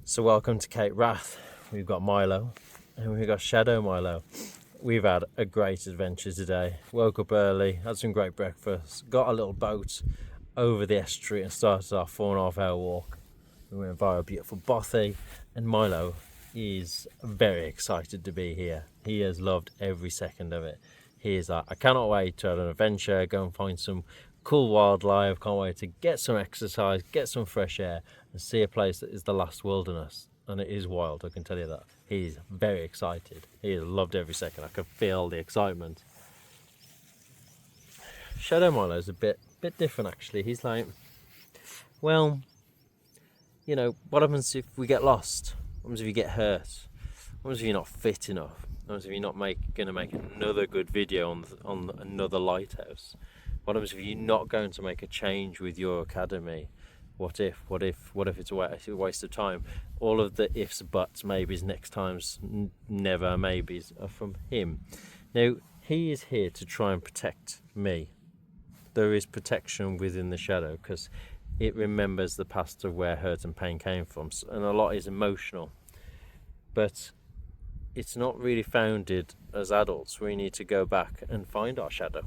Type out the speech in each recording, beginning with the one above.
So welcome to Cape Wrath. We've got Milo and we've got Shadow Milo. We've had a great adventure today. Woke up early, had some great breakfast, got a little boat over the estuary and started our 4.5 hour walk. We went via a beautiful bothy, and Milo is very excited to be here. He has loved every second of it. He is like, I cannot wait to have an adventure, go and find some cool wildlife, can't wait to get some exercise, get some fresh air and see a place that is the last wilderness. And it is wild, I can tell you that. He's very excited. He has loved every second. I can feel the excitement. Shadow Milo is a bit different actually. He's like, well, you know, what happens if we get lost? What happens if you get hurt? What happens if you're not fit enough? What happens if you're not going to make another good video on another lighthouse? What happens if you're not going to make a change with your academy? What if it's a waste of time? All of the ifs, buts, maybes, next times, never maybes are from him. Now, he is here to try and protect me. There is protection within the shadow because it remembers the past of where hurt and pain came from, and a lot is emotional. But it's not really founded as adults. We need to go back and find our shadow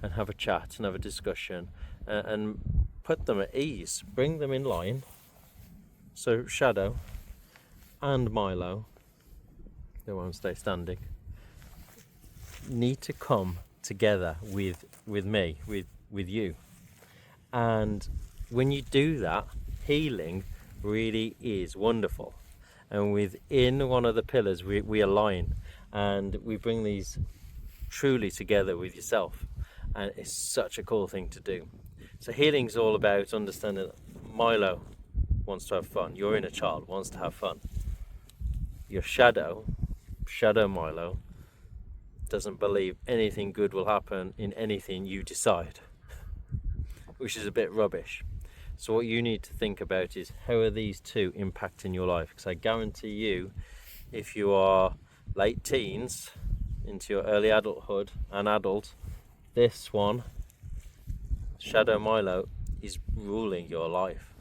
and have a chat and have a discussion and put them at ease, bring them in line. So Shadow and Milo, they won't stay standing, need to come together with me, with you. And when you do that, healing really is wonderful. And within one of the pillars, we align and we bring these truly together with yourself. And it's such a cool thing to do. So healing's all about understanding that Milo wants to have fun. Your inner child wants to have fun. Your Shadow Milo, doesn't believe anything good will happen in anything you decide, which is a bit rubbish. So what you need to think about is, how are these two impacting your life? Because I guarantee you, if you are late teens into your early adulthood and adult, this one, Shadow Milo, is ruling your life.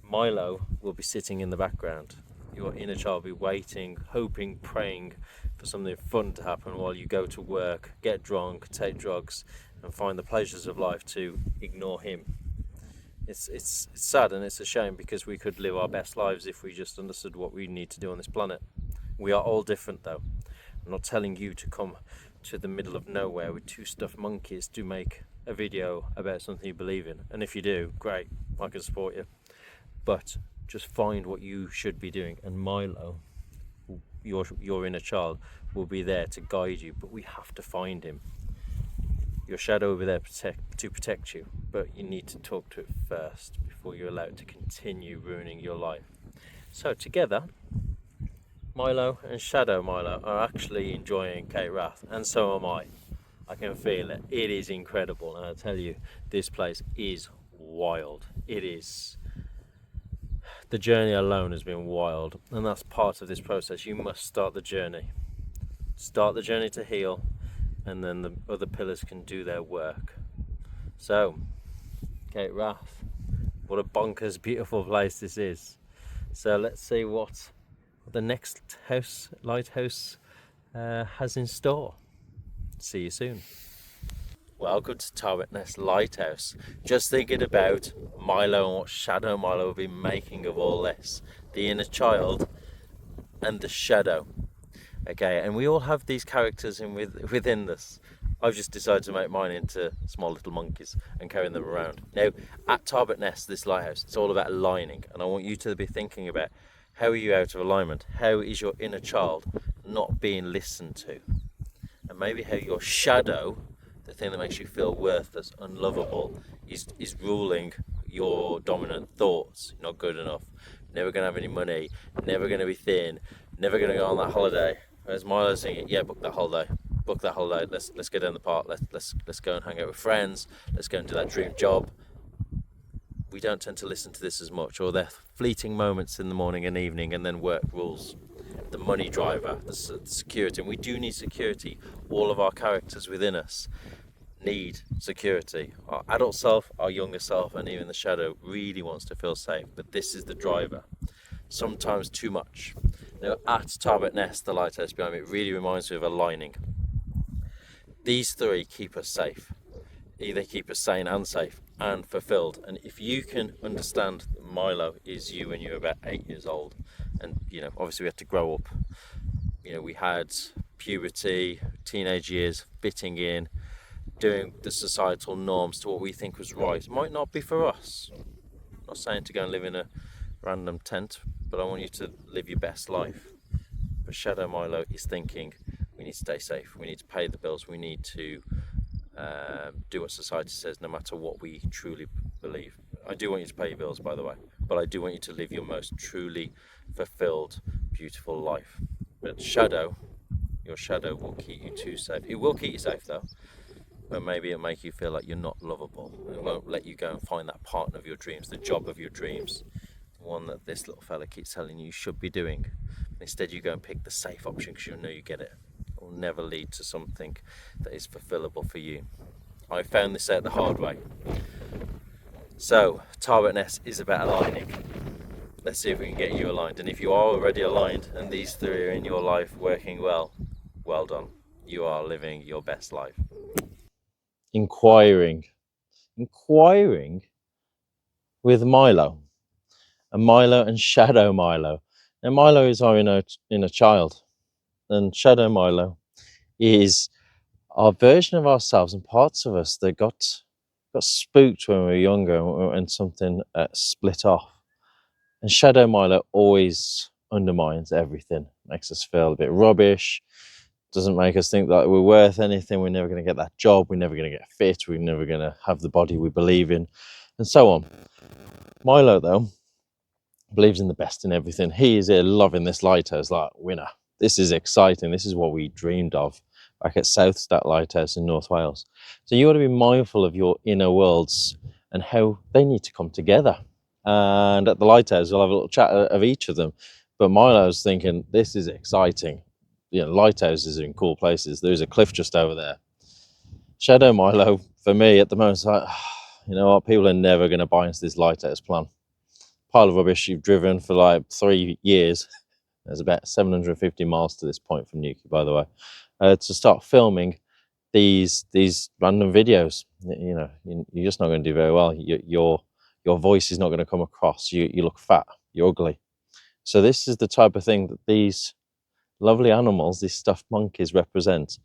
Milo will be sitting in the background. Your inner child will be waiting, hoping, praying for something fun to happen while you go to work, get drunk, take drugs, and find the pleasures of life to ignore him. It's sad and it's a shame, because we could live our best lives if we just understood what we need to do on this planet. We are all different though. I'm not telling you to come to the middle of nowhere with two stuffed monkeys to make a video about something you believe in. And if you do, great, I can support you. But just find what you should be doing, and Milo, your inner child, will be there to guide you, but we have to find him. Your shadow will be there to protect you, but you need to talk to it first before you're allowed to continue ruining your life. So together, Milo and Shadow Milo are actually enjoying Cape Wrath, and so am I. I can feel it. It is incredible, and I tell you, this place is wild. It is. The journey alone has been wild, and that's part of this process. You must start the journey. Start the journey to heal, and then the other pillars can do their work. So, Cape Wrath, what a bonkers beautiful place this is. So let's see what the next lighthouse has in store. See you soon. Welcome to Tarbat Ness Lighthouse. Just thinking about Milo and what Shadow Milo will be making of all this. The inner child and the shadow. Okay, and we all have these characters within this. I've just decided to make mine into small little monkeys and carrying them around. Now, at Tarbat Ness, this lighthouse, it's all about aligning, and I want you to be thinking about, how are you out of alignment? How is your inner child not being listened to? And maybe how your shadow, the thing that makes you feel worthless, unlovable, is ruling your dominant thoughts. You're not good enough, never going to have any money, never going to be thin, never going to go on that holiday. Whereas Milo's saying, yeah, book that holiday, let's go down the park, let's go and hang out with friends, let's go and do that dream job. We don't tend to listen to this as much, or they're fleeting moments in the morning and evening, and then work rules. The money driver, the security, and we do need security. All of our characters within us need security. Our adult self, our younger self, and even the shadow really wants to feel safe, but this is the driver. sometimes too much. Now, at Tarbat Ness, the lighthouse behind me, it really reminds me of aligning. These three keep us safe. They keep us sane and safe and fulfilled. And if you can understand that Milo is you when you're about 8 years old, and obviously we had to grow up. We had puberty, teenage years, fitting in, doing the societal norms to what we think was right. It might not be for us. I'm not saying to go and live in a random tent, but I want you to live your best life. But Shadow Milo is thinking, we need to stay safe, we need to pay the bills, we need to do what society says, no matter what we truly believe. I do want you to pay your bills, by the way, but I do want you to live your most truly fulfilled, beautiful life. But your shadow will keep you too safe. It will keep you safe though, but maybe it'll make you feel like you're not lovable. It won't let you go and find that partner of your dreams, the job of your dreams, the one that this little fella keeps telling you should be doing. Instead, you go and pick the safe option because you know you get it. It will never lead to something that is fulfillable for you. I found this out the hard way. So, Tarbat Ness is about aligning. Let's see if we can get you aligned. And if you are already aligned and these three are in your life working well, well done. You are living your best life. Inquiring with Milo. And Milo and Shadow Milo. Now Milo is our inner child, and Shadow Milo is our version of ourselves and parts of us that got spooked when we were younger and something split off. And Shadow Milo always undermines everything, makes us feel a bit rubbish, doesn't make us think that we're worth anything, we're never going to get that job, we're never going to get fit, we're never going to have the body we believe in, and so on. Milo, though, believes in the best in everything. He is here loving this lighthouse like winner. This is exciting. This is what we dreamed of back at Southstack Lighthouse in North Wales. So you want to be mindful of your inner worlds and how they need to come together. And at the lighthouse, we'll have a little chat of each of them. But Milo's thinking, this is exciting. Lighthouses are in cool places. There's a cliff just over there. Shadow Milo, for me at the moment, is like, you know what, people are never going to buy into this lighthouse plan. Pile of rubbish you've driven for like 3 years. There's about 750 miles to this point from Newquay, by the way, to start filming these random videos. You're just not going to do very well. Your voice is not going to come across. You look fat. You're ugly. So this is the type of thing that these lovely animals, these stuffed monkeys, represent.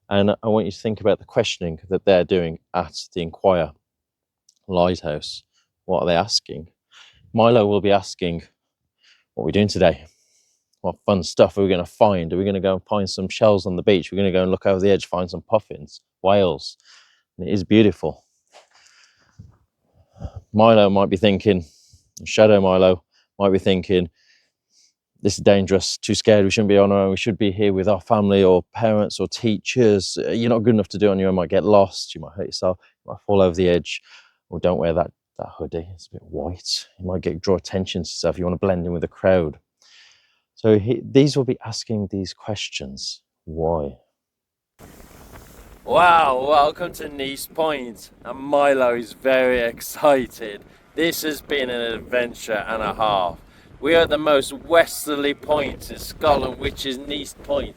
And I want you to think about the questioning that they're doing at the INQUIRE lighthouse. What are they asking? Milo will be asking, what are we doing today? What fun stuff are we going to find? Are we going to go and find some shells on the beach? We're going to go and look over the edge, find some puffins, whales. And it is beautiful. Milo might be thinking, Shadow Milo might be thinking, this is dangerous, too scared, we shouldn't be on our own, we should be here with our family or parents or teachers. You're not good enough to do it on your own, you might get lost, you might hurt yourself, you might fall over the edge, or don't wear that hoodie, it's a bit white. You might draw attention to yourself, you want to blend in with the crowd. So these will be asking these questions. Why? Wow, welcome to Neist Point, and Milo is very excited. This has been an adventure and a half. We are at the most westerly point in Scotland, which is Neist Point.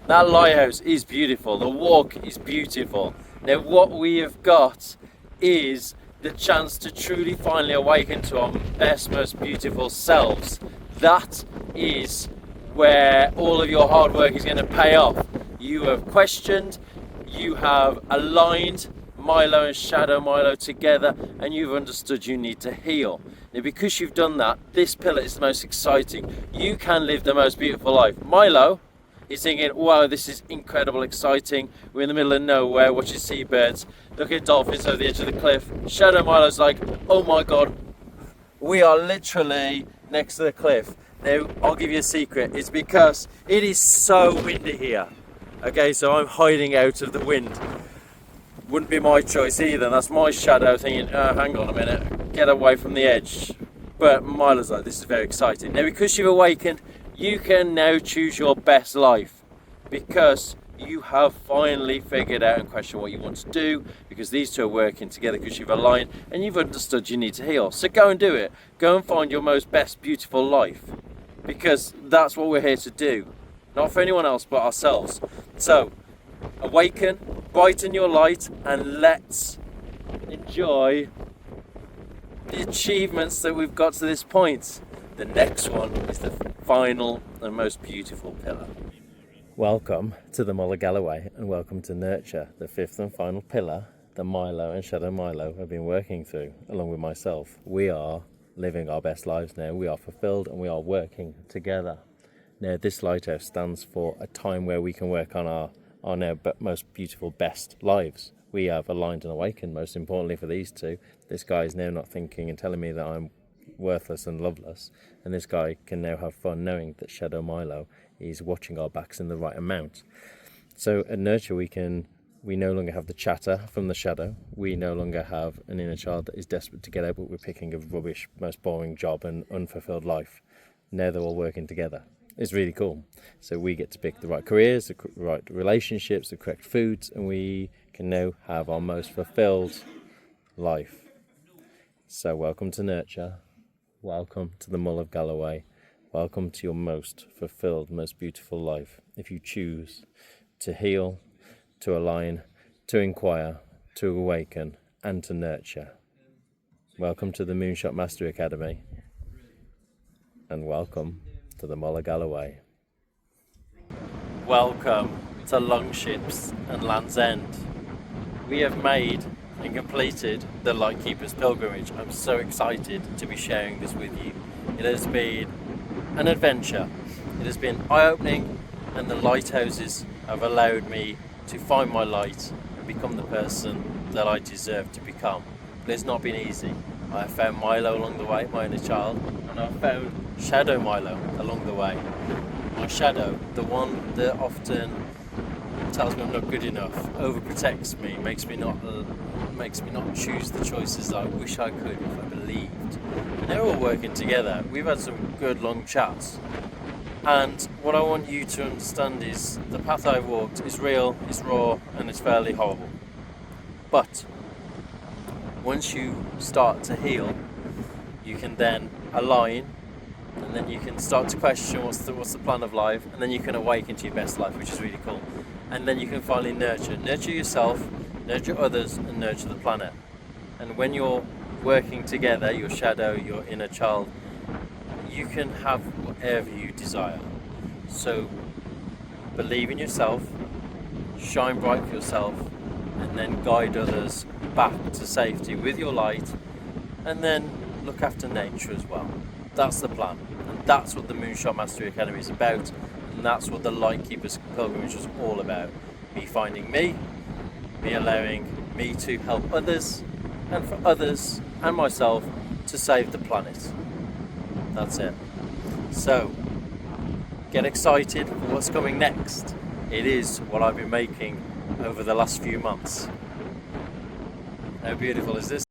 That lighthouse is beautiful, the walk is beautiful. Now what we have got is the chance to truly finally awaken to our best, most beautiful selves. That is where all of your hard work is going to pay off. You have questioned, you have aligned Milo and Shadow Milo together, and you've understood you need to heal. Now because you've done that, this pillar is the most exciting. You can live the most beautiful life. Milo is thinking, wow, this is incredible, exciting. We're in the middle of nowhere, watching seabirds, looking at dolphins over the edge of the cliff. Shadow Milo's like, oh my god, we are literally next to the cliff. Now, I'll give you a secret. It's because it is so windy here. Okay, so I'm hiding out of the wind. Wouldn't be my choice either. That's my shadow thinking, hang on a minute, get away from the edge. But Milo's like, this is very exciting. Now, because you've awakened, you can now choose your best life. Because you have finally figured out and questioned what you want to do, because these two are working together because you've aligned and you've understood you need to heal. So go and do it. Go and find your most best beautiful life. because that's what we're here to do. Not for anyone else but ourselves. So, awaken, brighten your light, and let's enjoy the achievements that we've got to this point. The next one is the final and most beautiful pillar. Welcome to the Mull of Galloway, and welcome to Nurture, the fifth and final pillar that Milo and Shadow Milo have been working through, along with myself. We are living our best lives now. We are fulfilled and we are working together. Now, this lighthouse stands for a time where we can work on our now most beautiful, best lives. We have aligned and awakened, most importantly for these two. This guy is now not thinking and telling me that I'm worthless and loveless, and this guy can now have fun knowing that Shadow Milo is watching our backs in the right amount. So at Nurture we no longer have the chatter from the shadow. We no longer have an inner child that is desperate to get out, but we're picking a rubbish, most boring job and unfulfilled life. Now they're all working together. It's really cool. So we get to pick the right careers, the right relationships, the correct foods, and we can now have our most fulfilled life. So welcome to Nurture. Welcome to the Mull of Galloway. Welcome to your most fulfilled, most beautiful life. If you choose to heal, to align, to inquire, to awaken, and to nurture. Welcome to the Moonshot Mastery Academy. And welcome to the Mull of Galloway. Welcome to Longships and Land's End. We have made and completed the Lightkeepers pilgrimage. I'm so excited to be sharing this with you. It has been an adventure. It has been eye-opening, and the lighthouses have allowed me to find my light and become the person that I deserve to become. But it's not been easy. I have found Milo along the way, my inner child, and I've found Shadow Milo along the way. My shadow, the one that often tells me I'm not good enough, overprotects me, makes me not choose the choices that I wish I could if I believed. And they're all working together. We've had some good long chats. And what I want you to understand is the path I've walked is real, it's raw, and it's fairly horrible. But once you start to heal, you can then align, and then you can start to question what's the plan of life, and then you can awaken to your best life, which is really cool. And then you can finally nurture yourself, nurture others, and nurture the planet. And when you're working together, your shadow, your inner child, you can have whatever you desire. So believe in yourself, shine bright for yourself, and then guide others back to safety with your light, and then look after nature as well. That's the plan, and that's what the Moonshot Mastery Academy is about, and that's what the Lightkeepers pilgrimage was all about. Me finding me allowing me to help others, and for others and myself to save the planet. That's it. So get excited for what's coming next. It is what I've been making over the last few months. How beautiful is this?